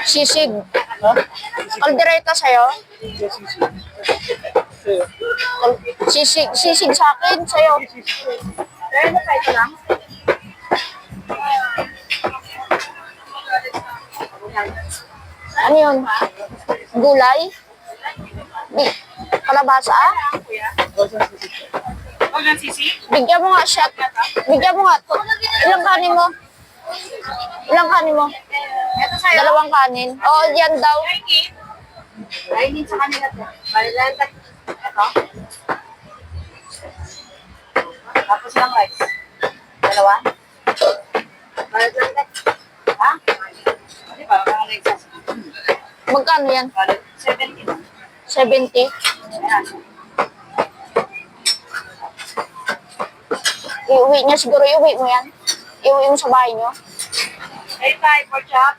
Sisig. Ha? Kaldereta sa'yo? Yes, sisig. Sa'yo. Sisig sa akin, sa'yo. Pero na ito lang. Ano yun? Gulay? Kalabasa? Huwag ng sisi. Bigyan mo nga shot. Bigyan mo nga. Ilang kanin mo? Ilang kanin mo? Ito sa'yo. Dalawang kanin. Oo, yan daw. Kainin sa kanila to. Balilan ka. Ito. Tapos lang rice. Dalawa. Balilan ka. Ha? Hindi, parang kang nagsasabi. Magkano yan? 70 lang. 70? Ayan. Iuwi niya siguro. Iuwi mo yan. Iuwi mo sa bahay niyo. Hey, tayo, pork chop.